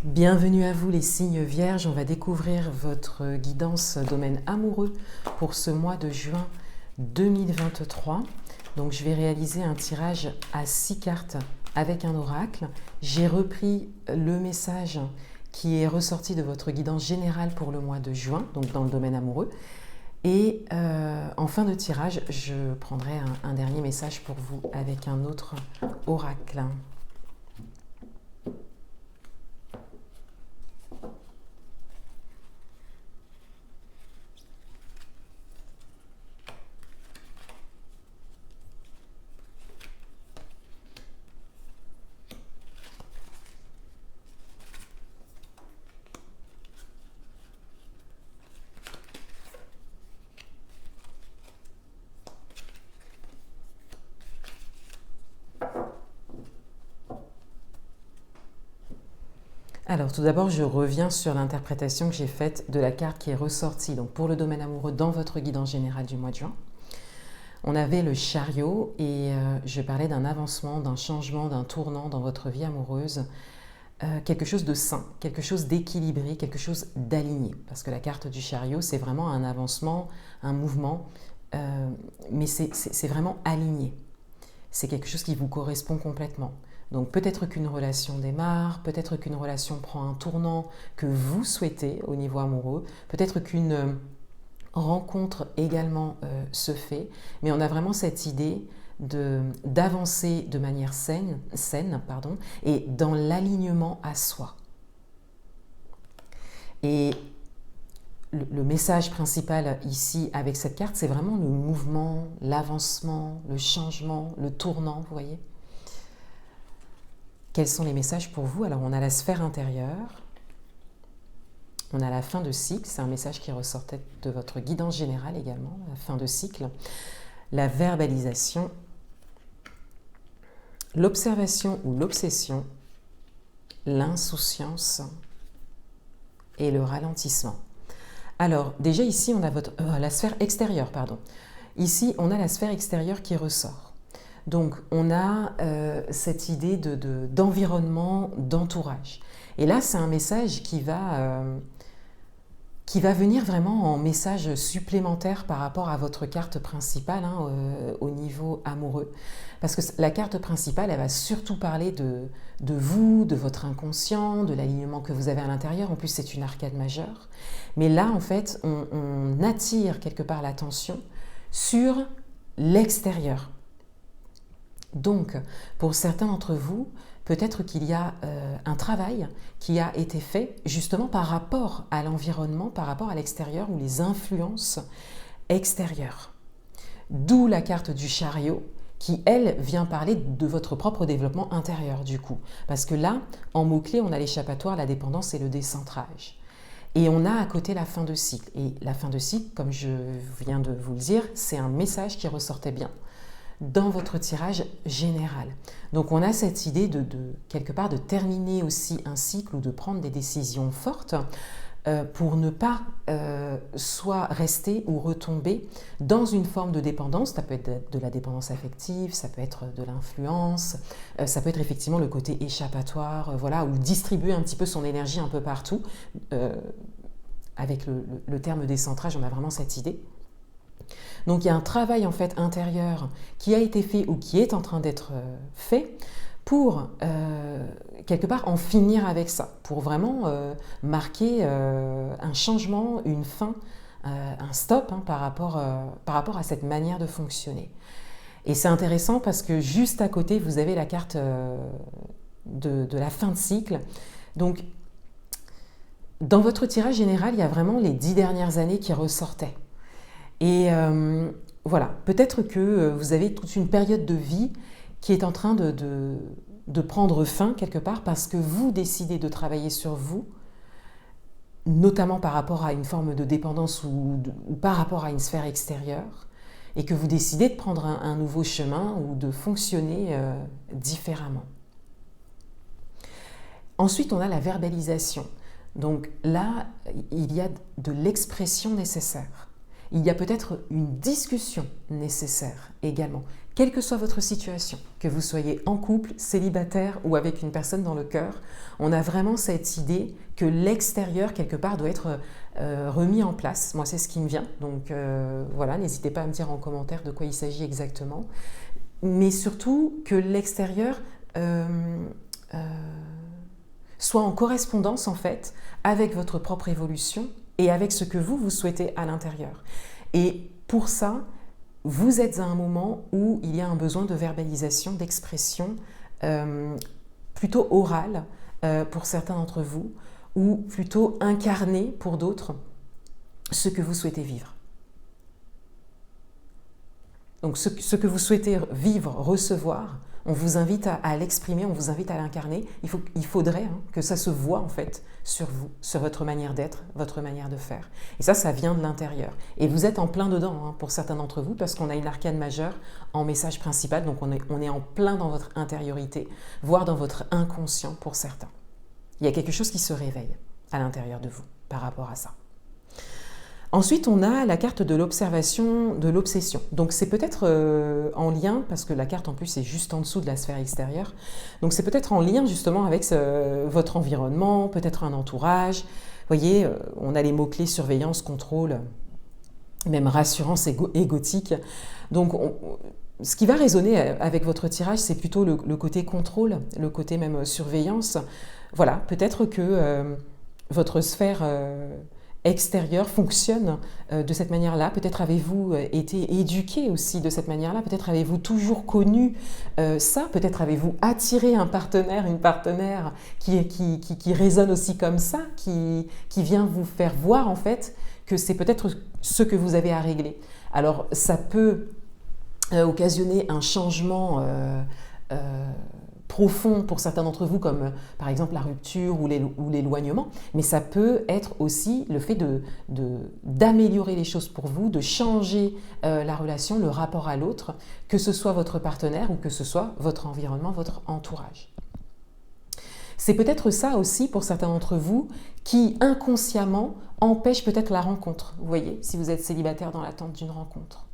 Bienvenue à vous les signes vierges, on va découvrir votre guidance domaine amoureux pour ce mois de juin 2023. Donc je vais réaliser un tirage à 6 cartes avec un oracle. J'ai repris le message qui est ressorti de votre guidance générale pour le mois de juin, donc dans le domaine amoureux. Et en fin de tirage, je prendrai un dernier message pour vous avec un autre oracle. Alors tout d'abord, je reviens sur l'interprétation que j'ai faite de la carte qui est ressortie donc pour le domaine amoureux dans votre guidance générale du mois de juin. On avait le chariot et je parlais d'un avancement, d'un changement, d'un tournant dans votre vie amoureuse, quelque chose de sain, quelque chose d'équilibré, quelque chose d'aligné. Parce que la carte du chariot, c'est vraiment un avancement, un mouvement, mais c'est vraiment aligné. C'est quelque chose qui vous correspond complètement. Donc peut-être qu'une relation démarre, peut-être qu'une relation prend un tournant que vous souhaitez au niveau amoureux, peut-être qu'une rencontre également se fait, mais on a vraiment cette idée d'avancer de manière saine et dans l'alignement à soi. Et le message principal ici avec cette carte, c'est vraiment le mouvement, l'avancement, le changement, le tournant, vous voyez. Quels sont les messages pour vous? Alors on a la sphère intérieure, on a la fin de cycle, c'est un message qui ressortait de votre guidance générale également, la fin de cycle, la verbalisation, l'observation ou l'obsession, l'insouciance et le ralentissement. Alors déjà ici on a la sphère extérieure, Ici on a la sphère extérieure qui ressort. Donc on a cette idée d'environnement, d'entourage. Et là c'est un message qui va venir vraiment en message supplémentaire par rapport à votre carte principale au niveau amoureux. Parce que la carte principale, elle va surtout parler de vous, de votre inconscient, de l'alignement que vous avez à l'intérieur. En plus, c'est une arcade majeure. Mais là, en fait, on attire quelque part l'attention sur l'extérieur. Donc, pour certains d'entre vous, peut-être qu'il y a un travail qui a été fait justement par rapport à l'environnement, par rapport à l'extérieur ou les influences extérieures. D'où la carte du chariot qui, elle, vient parler de votre propre développement intérieur du coup. Parce que là, en mots-clés, on a l'échappatoire, la dépendance et le décentrage. Et on a à côté la fin de cycle. Et la fin de cycle, comme je viens de vous le dire, c'est un message qui ressortait bien dans votre tirage général. Donc on a cette idée quelque part de terminer aussi un cycle ou de prendre des décisions fortes pour ne pas soit rester ou retomber dans une forme de dépendance. Ça peut être de la dépendance affective, ça peut être de l'influence, ça peut être effectivement le côté échappatoire, voilà, ou distribuer un petit peu son énergie un peu partout. Avec le terme décentrage, on a vraiment cette idée. Donc il y a un travail en fait intérieur qui a été fait ou qui est en train d'être fait pour quelque part en finir avec ça, pour vraiment marquer un changement, une fin, un stop par rapport à cette manière de fonctionner. Et c'est intéressant parce que juste à côté, vous avez la carte de la fin de cycle. Donc dans votre tirage général, il y a vraiment les 10 dernières années qui ressortaient. Et voilà, peut-être que vous avez toute une période de vie qui est en train de prendre fin quelque part parce que vous décidez de travailler sur vous, notamment par rapport à une forme de dépendance ou par rapport à une sphère extérieure, et que vous décidez de prendre un nouveau chemin ou de fonctionner différemment. Ensuite, on a la verbalisation. Donc là, il y a de l'expression nécessaire. Il y a peut-être une discussion nécessaire également, quelle que soit votre situation, que vous soyez en couple, célibataire ou avec une personne dans le cœur, on a vraiment cette idée que l'extérieur, quelque part, doit être remis en place. Moi, c'est ce qui me vient. Donc voilà, n'hésitez pas à me dire en commentaire de quoi il s'agit exactement. Mais surtout que l'extérieur soit en correspondance, en fait, avec votre propre évolution et avec ce que vous souhaitez à l'intérieur. Et pour ça, vous êtes à un moment où il y a un besoin de verbalisation, d'expression plutôt orale pour certains d'entre vous, ou plutôt incarné pour d'autres, ce que vous souhaitez vivre. Donc ce que vous souhaitez vivre, recevoir, on vous invite à l'exprimer, on vous invite à l'incarner. Il faudrait que ça se voit en fait sur vous, sur votre manière d'être, votre manière de faire. Et ça vient de l'intérieur. Et vous êtes en plein dedans pour certains d'entre vous parce qu'on a une arcane majeure en message principal, donc on est en plein dans votre intériorité, voire dans votre inconscient pour certains. Il y a quelque chose qui se réveille à l'intérieur de vous par rapport à ça. Ensuite, on a la carte de l'observation, de l'obsession. Donc c'est peut-être en lien, parce que la carte en plus est juste en dessous de la sphère extérieure, donc c'est peut-être en lien justement avec votre environnement, peut-être un entourage. Vous voyez, on a les mots-clés surveillance, contrôle, même rassurance et gothique. Donc ce qui va résonner avec votre tirage, c'est plutôt le côté contrôle, le côté même surveillance. Voilà, peut-être que votre sphère extérieur fonctionne de cette manière-là. Peut-être avez-vous été éduqué aussi de cette manière-là. Peut-être avez-vous toujours connu ça. Peut-être avez-vous attiré un partenaire, une partenaire qui résonne aussi comme ça, qui vient vous faire voir en fait que c'est peut-être ce que vous avez à régler. Alors ça peut occasionner un changement profond pour certains d'entre vous, comme par exemple la rupture ou l'éloignement, mais ça peut être aussi le fait d'améliorer les choses pour vous, de changer la relation, le rapport à l'autre, que ce soit votre partenaire ou que ce soit votre environnement, votre entourage. C'est peut-être ça aussi pour certains d'entre vous qui inconsciemment empêche peut-être la rencontre, vous voyez, si vous êtes célibataire dans l'attente d'une rencontre.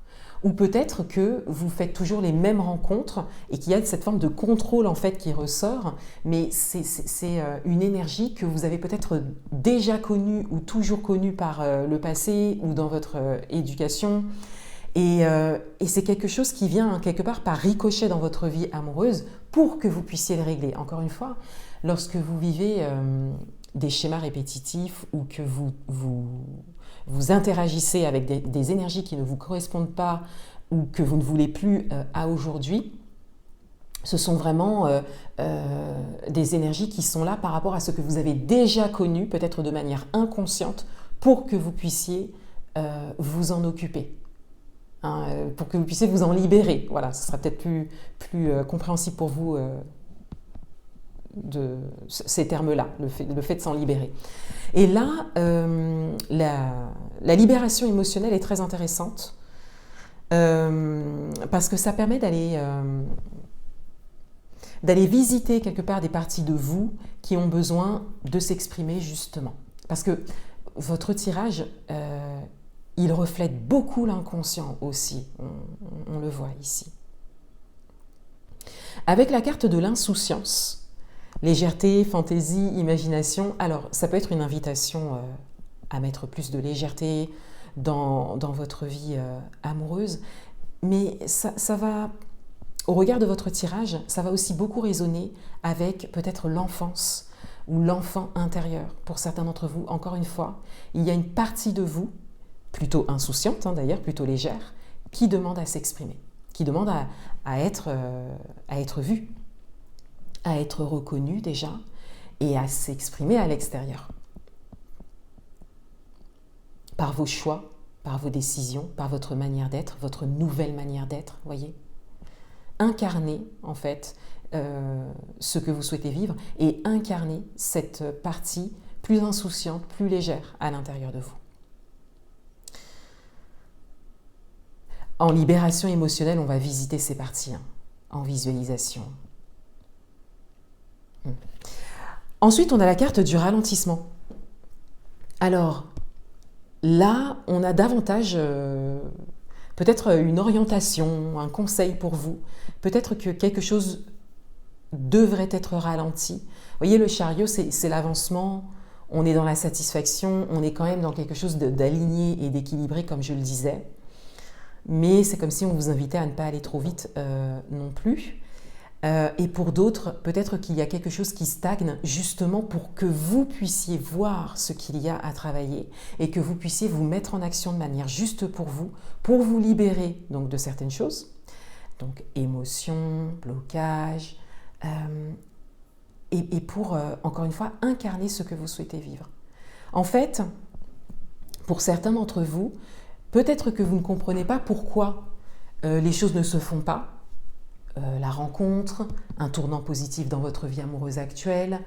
Ou peut-être que vous faites toujours les mêmes rencontres et qu'il y a cette forme de contrôle en fait qui ressort, mais c'est une énergie que vous avez peut-être déjà connue ou toujours connue par le passé ou dans votre éducation. Et c'est quelque chose qui vient quelque part par ricochet dans votre vie amoureuse pour que vous puissiez le régler. Encore une fois, lorsque vous vivez des schémas répétitifs ou que vous interagissez avec des énergies qui ne vous correspondent pas ou que vous ne voulez plus à aujourd'hui, ce sont vraiment des énergies qui sont là par rapport à ce que vous avez déjà connu, peut-être de manière inconsciente, pour que vous puissiez vous en occuper, pour que vous puissiez vous en libérer. Voilà, ce sera peut-être plus compréhensible pour vous de ces termes-là, le fait de s'en libérer. Et là, la libération émotionnelle est très intéressante parce que ça permet d'aller visiter quelque part des parties de vous qui ont besoin de s'exprimer justement. Parce que votre tirage, il reflète beaucoup l'inconscient aussi, on le voit ici. Avec la carte de l'insouciance, légèreté, fantaisie, imagination. Alors, ça peut être une invitation à mettre plus de légèreté dans votre vie amoureuse, mais ça va, au regard de votre tirage, ça va aussi beaucoup résonner avec peut-être l'enfance ou l'enfant intérieur. Pour certains d'entre vous, encore une fois, il y a une partie de vous, plutôt insouciante d'ailleurs, plutôt légère, qui demande à s'exprimer, qui demande à être vue, à être reconnu déjà et à s'exprimer à l'extérieur. Par vos choix, par vos décisions, par votre manière d'être, votre nouvelle manière d'être, voyez. Incarner en fait ce que vous souhaitez vivre et incarner cette partie plus insouciante, plus légère à l'intérieur de vous. En libération émotionnelle, on va visiter ces parties en visualisation. Ensuite, on a la carte du ralentissement. Alors, là, on a davantage peut-être une orientation, un conseil pour vous. Peut-être que quelque chose devrait être ralenti. Vous voyez, le chariot, c'est l'avancement, on est dans la satisfaction, on est quand même dans quelque chose d'aligné et d'équilibré, comme je le disais. Mais c'est comme si on vous invitait à ne pas aller trop vite non plus. Et pour d'autres, peut-être qu'il y a quelque chose qui stagne justement pour que vous puissiez voir ce qu'il y a à travailler et que vous puissiez vous mettre en action de manière juste pour vous libérer donc de certaines choses, donc émotions, blocages, et pour, encore une fois, incarner ce que vous souhaitez vivre. En fait, pour certains d'entre vous, peut-être que vous ne comprenez pas pourquoi les choses ne se font pas, la rencontre, un tournant positif dans votre vie amoureuse actuelle,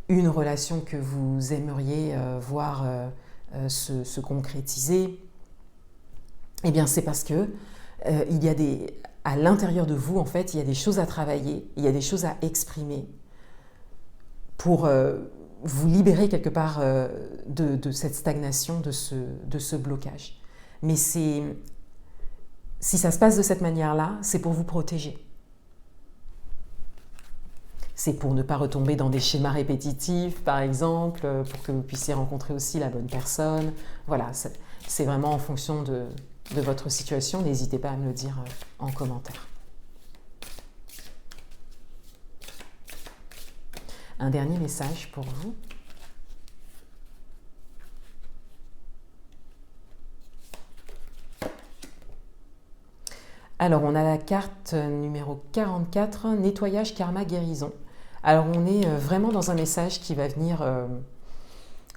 une relation que vous aimeriez voir se concrétiser, eh bien c'est parce que il y a à l'intérieur de vous, en fait, il y a des choses à travailler, il y a des choses à exprimer pour vous libérer quelque part de cette stagnation, de ce blocage. Mais si ça se passe de cette manière-là, c'est pour vous protéger. C'est pour ne pas retomber dans des schémas répétitifs, par exemple, pour que vous puissiez rencontrer aussi la bonne personne. Voilà, c'est vraiment en fonction de votre situation. N'hésitez pas à me le dire en commentaire. Un dernier message pour vous. Alors, on a la carte numéro 44, nettoyage, karma, guérison. Alors, on est vraiment dans un message qui va venir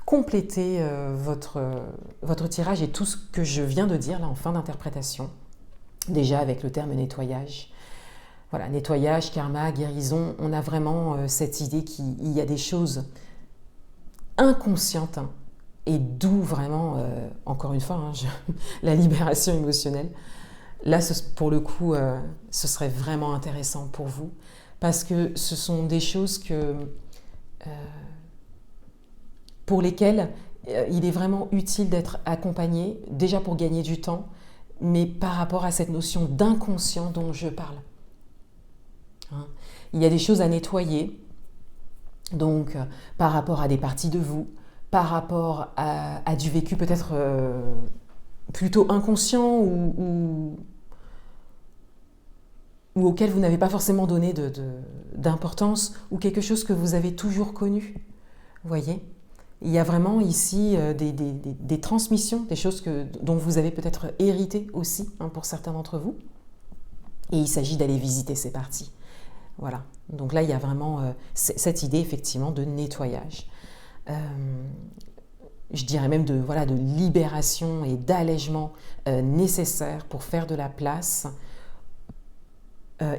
compléter votre tirage et tout ce que je viens de dire là en fin d'interprétation. Déjà avec le terme nettoyage. Voilà, nettoyage, karma, guérison, on a vraiment cette idée qu'il y a des choses inconscientes et d'où vraiment, encore une fois, la libération émotionnelle. Là, pour le coup, ce serait vraiment intéressant pour vous parce que ce sont des choses pour lesquelles il est vraiment utile d'être accompagné, déjà pour gagner du temps, mais par rapport à cette notion d'inconscient dont je parle. Il y a des choses à nettoyer, donc par rapport à des parties de vous, par rapport à du vécu peut-être plutôt inconscient ou auquel vous n'avez pas forcément donné d'importance, ou quelque chose que vous avez toujours connu. Vous voyez ? Il y a vraiment ici des transmissions, des choses dont vous avez peut-être hérité aussi, pour certains d'entre vous. Et il s'agit d'aller visiter ces parties. Voilà. Donc là, il y a vraiment cette idée, effectivement, de nettoyage. Je dirais même de libération et d'allègement nécessaire pour faire de la place.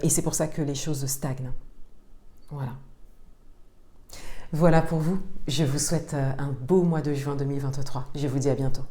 Et c'est pour ça que les choses stagnent. Voilà. Voilà pour vous. Je vous souhaite un beau mois de juin 2023. Je vous dis à bientôt.